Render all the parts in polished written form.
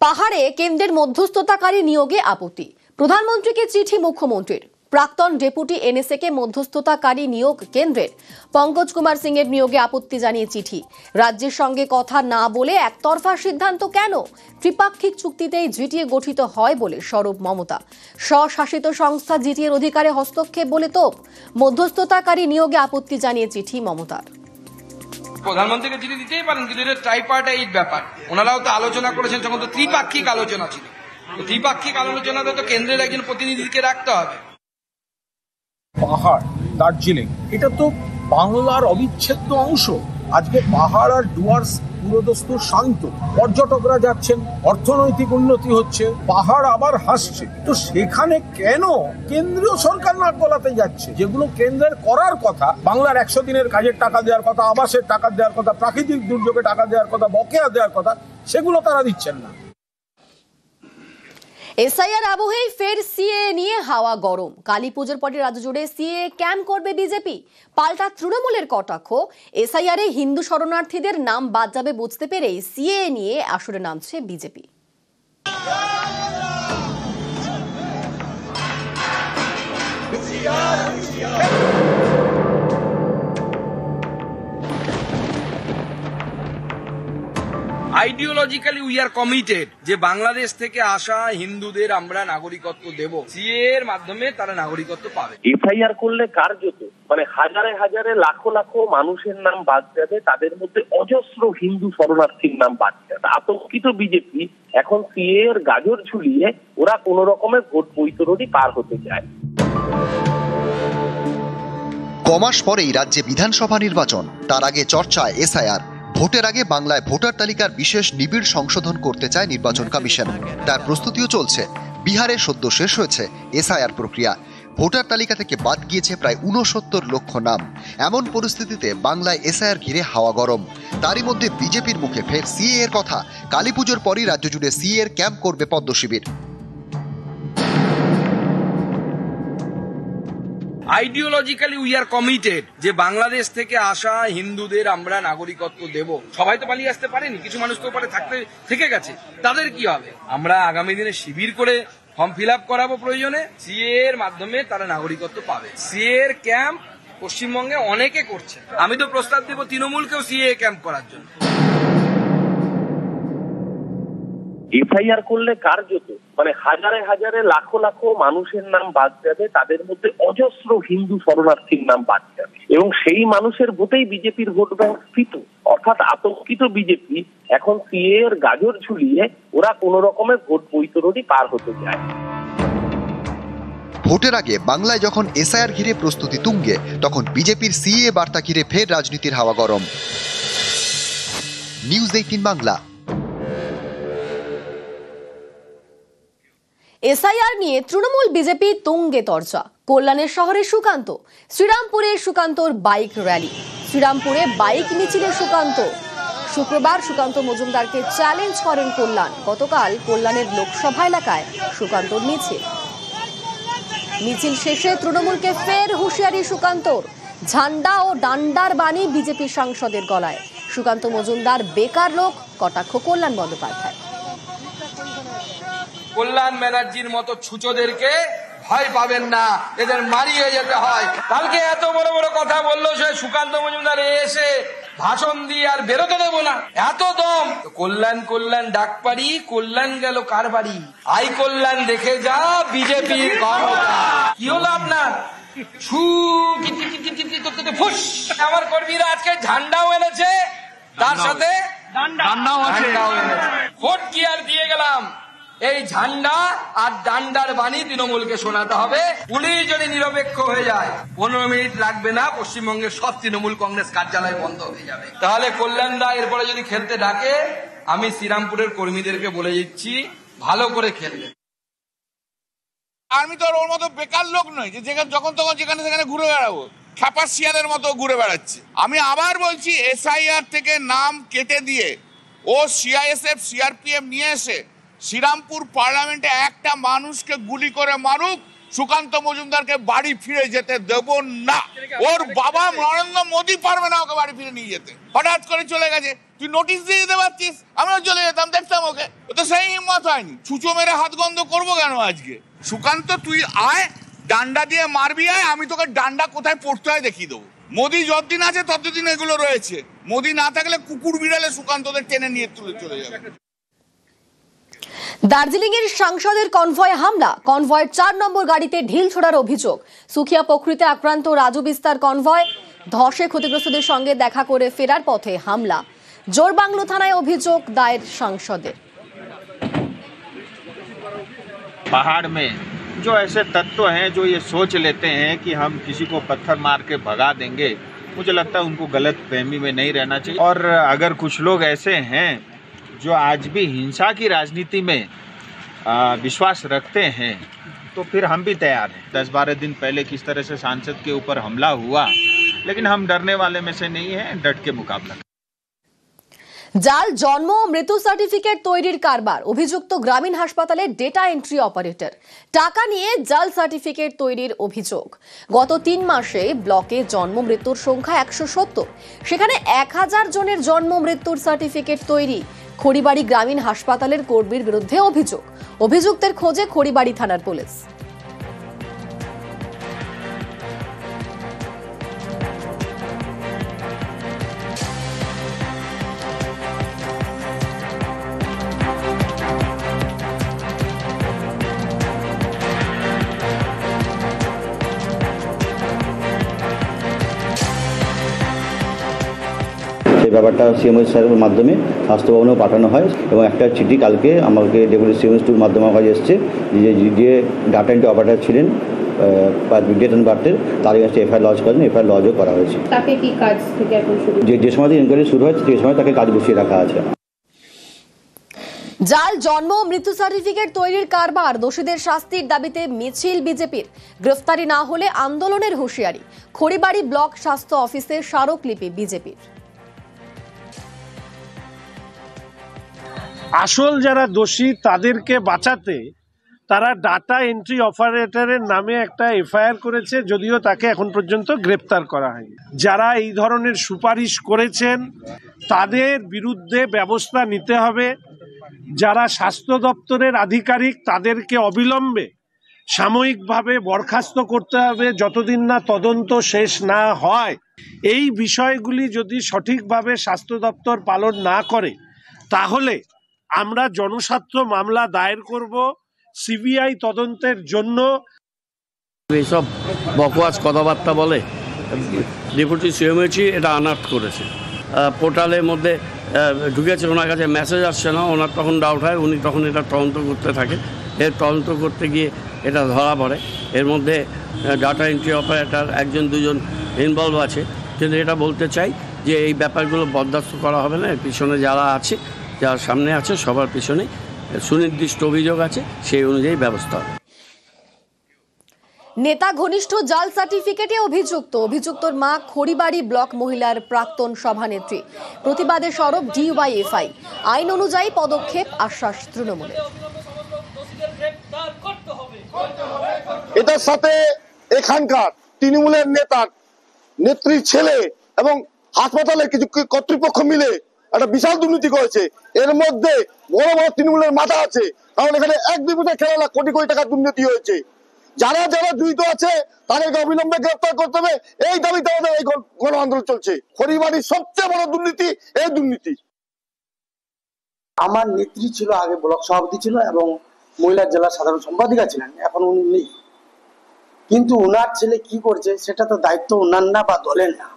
পাহাড়ে কেন্দ্রের মধ্যস্থতাকারী নিয়োগে আপত্তি। প্রধানমন্ত্রীকে চিঠি মুখ্যমন্ত্রীর। প্রাক্তন ডেপুটি এনএসএ কে মধ্যস্থতাকারী নিয়োগ কেন্দ্রের। পঙ্কজ কুমার সিং এর নিয়োগে আপত্তি জানিয়ে চিঠি। রাজ্যের সঙ্গে কথা না বলে একতরফা সিদ্ধান্ত কেন? ত্রিপাক্ষিক চুক্তিতেই জিটিএ গঠিত হয় বলে সরব মমতা। স্বশাসিত সংস্থা জিটিএর অধিকারে হস্তক্ষেপ বলে তোপ। মধ্যস্থতাকারী নিয়োগে আপত্তি জানিয়ে চিঠি মমতার। প্রধানমন্ত্রীকে চিঠি দিতেই পারেন, কিন্তু এটা ট্রাইপার্টাইট ব্যাপার। ওনারাও তো আলোচনা করেছেন, যখন তো ত্রিপাক্ষিক আলোচনা ছিল। ত্রিপাক্ষিক আলোচনাতে তো কেন্দ্রের একজন প্রতিনিধিকে রাখতে হবে। পাহাড়, দার্জিলিং, এটা তো বাংলার অবিচ্ছেদ্য অংশ। আজকে পাহাড় আর ডুয়ার্স পুরোদস্তুর শান্ত, পর্যটকরা যাচ্ছেন, অর্থনৈতিক উন্নতি হচ্ছে, পাহাড় আবার হাসছে। তো সেখানে কেন কেন্দ্রীয় সরকার নাক গলাতে যাচ্ছে? যেগুলো কেন্দ্রের করার কথা, বাংলার 100 দিনের কাজের টাকা দেওয়ার কথা, আবাসের টাকা দেওয়ার কথা, প্রাকৃতিক দুর্যোগে টাকা দেওয়ার কথা, বকেয়া দেওয়ার কথা, সেগুলো তারা দিচ্ছেন না। এসআইআর আবহেই ফের সিএ নিয়ে হাওয়া গরম। কালী পুজোর পরে রাজ্য জুড়ে সিএ ক্যাম্প করবে বিজেপি। পাল্টা তৃণমূলের কটাক্ষ। এসআইআরে হিন্দু শরণার্থীদের নাম বাদ যাবে বুঝতে পেরেই সিএ নিয়ে আসরে নামছে BJP. Ideologically we are committed যে বাংলাদেশ থেকে আসা হিন্দুদের আমরা নাগরিকত্ব দেব। সিএ এর মাধ্যমে তারা নাগরিকত্ব পাবে। এফআইআর করলে কার্যত হাজারে হাজারে লাখো লাখো মানুষের নাম বাদ যাবে, তাদের মধ্যে অজস্র হিন্দু শরণার্থীর নাম বাদ যাবে। আতঙ্কিত বিজেপি এখন সিএ এর গাজর ঝুলিয়ে ওরা কোন রকমের ভোট বৈতরণী পার হতে চায়। কমাস পরেই রাজ্যে বিধানসভা নির্বাচন, তার আগে চর্চায় এসআইআর। ভোটের আগে বাংলায় ভোটার তালিকার বিশেষ নিবিড় সংশোধন করতে চায় নির্বাচন কমিশন। তার প্রস্তুতিও চলছে। বিহারে সদ্য শেষ হয়েছে এসআইআর প্রক্রিয়া। ভোটার তালিকা থেকে বাদ গিয়েছে প্রায় 69 লক্ষ নাম। এমন পরিস্থিতিতে বাংলায় এসআইআর ঘিরে হাওয়া গরম। তারই মধ্যে বিজেপির মুখে ফের সিএ এর কথা। কালী পুজোর পরই রাজ্য জুড়ে সিএ এর ক্যাম্প করবে পদ্ম শিবির। আইডিওলজিক্যালি উই আর কমিটেড যে বাংলাদেশ থেকে আসা হিন্দুদের আমরা নাগরিকত্ব দেব। সবাই তো পালিয়ে আসতে পারেনি, কিছু মানুষ তো ওপারে থেকে গেছে, তাদের কি হবে? আমরা আগামী দিনে শিবির করে ফর্ম ফিল আপ করাবো, প্রয়োজনে সিএ এর মাধ্যমে তারা নাগরিকত্ব পাবে। সিএ এর ক্যাম্প পশ্চিমবঙ্গে অনেকে করছে। আমি তো প্রস্তাব দেব তৃণমূলকেও সিএ ক্যাম্প করার জন্য। এফআইআর করলে কার্যত হাজারে হাজারে লাখো লাখো মানুষের নাম বাদ যাবে, তাদের মধ্যে অজস্র হিন্দু শরণার্থীর নাম বাদ যাবে, এবং সেই মানুষের ভোটেই বিজেপির ভোট ব্যাংক স্ফীত। অর্থাৎ আতঙ্কিত বিজেপি এখন সিএ এর গাজর ঝুলিয়ে ওরা কোন রকমের ভোট বৈতরণী পার হতে চায়। ভোটের আগে বাংলায় যখন এসআইআর ঘিরে প্রস্তুতি তুঙ্গে, তখন বিজেপির সিএ বার্তা ঘিরে ফের রাজনীতির হাওয়া গরম। নিউজ 18 বাংলা। এসআইআর নিয়ে তৃণমূল বিজেপি তুঙ্গে তর্জা। কল্যাণের শহরে সুকান্ত, শ্রীরামপুরে সুকান্তর বাইক র্যালি, শ্রীরামপুরে বাইক মিছিলে সুকান্ত। শুক্রবার সুকান্ত মজুমদারকে চ্যালেঞ্জ করেন কল্যাণ। গতকাল কল্যাণের লোকসভা এলাকায় সুকান্তর মিছিল শেষে তৃণমূলকে ফের হুঁশিয়ারি সুকান্তর। ঝান্ডা ও ডান্ডার বাণী বিজেপি সাংসদের গলায়। সুকান্ত মজুমদার বেকার লোক, কটাক্ষ কল্যাণ বন্দ্যোপাধ্যায়। কল্যাণ ব্যানার্জির মতো ছুঁচোদেরকে ভয় পাবেন না, এদের মারিয়ে যেতে হয়। কালকে এত বড় বড় কথা বললো সে সুকান্ত মজুমদার এসে ভাষণ দিয়ে আর বেরোতে দেবো না, এত দম। কল্যাণ ডাক পারি, কল্যাণ গেল কার বাড়ি? আই কল্যাণ দেখে যা বিজেপির ক্ষমতা। কি হলো আপনার? ফুস। আমার কর্মীরা আজকে ঝান্ডাও এনেছে, তার সাথে ডান্ডাও এনেছে। ভোট কি আর দিয়ে গেলাম, এই ঝান্ডা আর ডান্ডার বাণী তৃণমূলকে শোনাতে হবে। পুলিশ যদি নিরপেক্ষ হয়ে যায়, 15 মিনিট লাগবে না, পশ্চিমবঙ্গের সব তৃণমূল কংগ্রেস কার্যালয় বন্ধ হয়ে যাবে। তাহলে কল্যাণ দা এরপরে যদি খেলতে ডাকে, আমি শ্রীরামপুরের কর্মীদেরকে বলে দিচ্ছি, ভালো করে খেলবে। আমি তো ওর মতো বেকার লোক নই যে যখন তখন যেখানে সেখানে ঘুরে বেড়াবো, খ্যাপাসিয়াদের মতো ঘুরে বেড়াচ্ছে। আমি আবার বলছি, এসআইআর থেকে নাম কেটে দিয়ে ও সিআইএসএফ সিআরপিএফ নিয়ে এসে শ্রীরামপুর পার্লামেন্টে একটা মানুষকে গুলি করে মারুক, সুকান্ত মজুমদারকে বাড়ি ফিরে যেতে দেব না। ওর বাবা নরেন্দ্র মোদী পারবে না ওকে বাড়ি ফিরে নিয়ে যেতে। হঠাৎ করে চলে গেছে। তুই নোটিশ দিয়ে দিতে পারছিস, আমিও চলে যেতাম, দেখতাম ওকে। ও তো সেই হিম্মত হয়নি। ছুঁচো মেরে হাত গন্ধ করবো কেন আজকে? সুকান্ত তুই আয়, ডান্ডা দিয়ে মারবি আয়, আমি তোকে ডান্ডা কোথায় পড়তে হয় দেখিয়ে দেবো। মোদি যতদিন আছে ততদিন এগুলো রয়েছে। মোদি না থাকলে কুকুর বিড়ালে সুকান্তদের টেনে নিয়ে তুলে চলে যাবে। দার্জিলিং এর সাংসদের কনভয় হামলা, কনভয়ের 4 নম্বর গাড়িতে ঢিল ছোড়ার অভিযোগ। সুখিয়া প্রকৃতিতে আক্রান্ত রাজু বিস্তার কনভয়, ধসে ক্ষতিগ্রস্তদের সঙ্গে দেখা করে ফেরার পথে হামলা। জোরবাংলো থানায় অভিযোগ দায়ের সাংসদের। पहाड़ में जो ऐसे तत्व हैं जो ये सोच लेते हैं कि हम किसी को पत्थर मार के भगा देंगे, मुझे लगता है उनको गलत फहमी में नहीं रहना चाहिए। और अगर कुछ लोग ऐसे हैं जो आज भी हिंसा की राजनीति में विश्वास रखते हैं, तो फिर हम भी तैयार हैं। 10-12 दिन पहले किस तरह से सांसद के ऊपर हमला हुआ, लेकिन हम डरने वाले में से नहीं हैं, डट के मुकाबला। জাল জন্ম ও মৃত্যু সার্টিফিকেট তৈরির কারবার, অভিযুক্ত গ্রামীণ হাসপাতালের ডেটা এন্ট্রি অপারেটর। টাকা নিয়ে জাল সার্টিফিকেট তৈরির অভিযোগ। গত 3 মাসে ব্লকে জন্ম মৃত্যুর সংখ্যা 170, সেখানে 1000 জনের জন্ম মৃত্যুর সার্টিফিকেট তৈরি। খড়িবাড়ি গ্রামীণ হাসপাতালের কর্মীর বিরুদ্ধে অভিযোগ। অভিযুক্তের খোঁজে খড়িবাড়ি থানার পুলিশ। সেই ব্যাপারটা সিএমএস স্যারের মাধ্যমে স্বাস্থ্য ভবনেও পাঠানো হয় এবং একটা চিঠি কালকে আমাকে ডেপুটি সিএমএস টুর মাধ্যমে আমার কাছে এসছে যে ডাটা এন্ট্রি অপারেটর ছিলেন ডেট অ্যান্ড বার্থের, তার কাছে এফআইআর লজ করেন, এফআইআর লজও করা হয়েছে। তাকে কি কাজ থেকে এখন শুরু? যে সময় ইনকোয়ারি শুরু হয় সেই সময় তাকে কাজ বসিয়ে রাখা আছে। জাল জন্ম ও মৃত্যু সার্টিফিকেট তৈরির কারবার, দোষীদের শাস্তির দাবিতে মিছিল বিজেপির। গ্রেফতারি না হলে আন্দোলনের হুঁশিয়ারি। খড়িবাড়ি ব্লক স্বাস্থ্য অফিসে স্মারকলিপি বিজেপির। আসল যারা দোষী তাদেরকে বাঁচাতে তারা ডাটা এন্ট্রি অপারেটরের নামে একটা এফআইআর করেছে, যদিও তাকে এখন পর্যন্ত গ্রেপ্তার করা হয়নি। যারা এই ধরনের সুপারিশ করেছেন তাদের বিরুদ্ধে ব্যবস্থা নিতে হবে। যারা স্বাস্থ্য দপ্তরের আধিকারিক তাদেরকে অবিলম্বে সাময়িকভাবে বরখাস্ত করতে হবে যতদিন না তদন্ত শেষ না হয়। এই বিষয়গুলি যদি সঠিকভাবে স্বাস্থ্য দপ্তর পালন না করে তাহলে আমরা জনস্বার্থ মামলা দায়ের করব সিবিআই তদন্তের জন্য। এইসব বকওয়াজ কথাবার্তা বলে ডেপুটি সিএমএইচই এটা আনার্ট করেছে। পোর্টালের মধ্যে ঢুকেছে, ওনার কাছে মেসেজ আসছে না, ওনার তখন ডাউট হয়, উনি তখন এটা তদন্ত করতে থাকে। এর তদন্ত করতে গিয়ে এটা ধরা পড়ে। এর মধ্যে ডাটা এন্ট্রি অপারেটর 1-2 ইনভলভ আছে। কিন্তু এটা বলতে চাই যে এই ব্যাপারগুলো বরদাস্ত করা হবে না। এর পিছনে যারা আছে, যার সামনে আছে, সবার পিছনে সুনির্দিষ্ট অভিযোগ আছে, সেই অনুযায়ী ব্যবস্থা হবে। নেতা ঘনিষ্ঠ জাল সার্টিফিকেটে অভিযুক্তর মা খড়িবাড়ি ব্লক মহিলার প্রাক্তন সভানেত্রী। প্রতিবাদে সরব ডিওয়াইএফআই। আইন অনুযায়ী পদক্ষেপ, আশ্বাস তৃণমূলের। এটার সাথে এখানকার তৃণমূলের নেত্রীর ছেলে এবং হাসপাতালের কিছু কর্তৃপক্ষ মিলে একটা বিশাল দুর্নীতি করেছে। এর মধ্যে বড় বড় তৃণমূলের মাথা আছে, কারণ এখানে 1-2 বছর খেলা কোটি কোটি টাকা দুর্নীতি হয়েছে। যারা যারা জড়িত আছে তাদেরকে অবিলম্বে গ্রেফতার করতে হবে, এই দাবিতে আমাদের এই গণ আন্দোলন চলছে। খড়িবাড়ির সবচেয়ে বড় দুর্নীতি এই দুর্নীতি। আমার নেত্রী ছিল, আগে ব্লক সভাপতি ছিল এবং মহিলা জেলা সাধারণ সম্পাদিকা ছিলেন, এখন উনি নেই। কিন্তু ওনার ছেলে কি করছে সেটা তো দায়িত্ব ওনার না বা দলের না।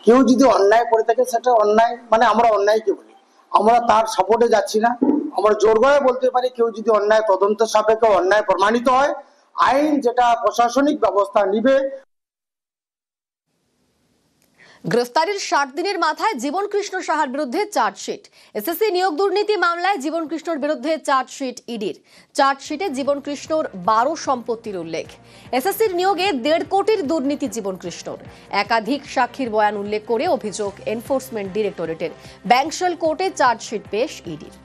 কেউ যদি অন্যায় করে থাকে সেটা অন্যায়, মানে আমরা অন্যায়কে বলি, আমরা তার সাপোর্টে যাচ্ছি না। আমরা জোর গলায় বলতে পারি কেউ যদি অন্যায় তদন্ত সাপেক্ষে অন্যায় প্রমাণিত হয়, আইন যেটা প্রশাসনিক ব্যবস্থা নিবে। গ্রেফতারির 60 দিনের মাথায় জীবন কৃষ্ণ সাহার বিরুদ্ধে চার্জশিট। এসএসসি নিয়োগ দুর্নীতি মামলায় জীবন কৃষ্ণর বিরুদ্ধে চার্জশিট ইডির। চার্জশিটে জীবন কৃষ্ণর 12 সম্পত্তির উল্লেখ। এসএসসির নিয়োগে 1.5 কোটির দুর্নীতি জীবন কৃষ্ণর। একাধিক সাক্ষীর বয়ান উল্লেখ করে অভিযোগ এনফোর্সমেন্ট ডিরেক্টরেটের। ব্যাংশাল কোর্টে চার্জশিট পেশ ইডির।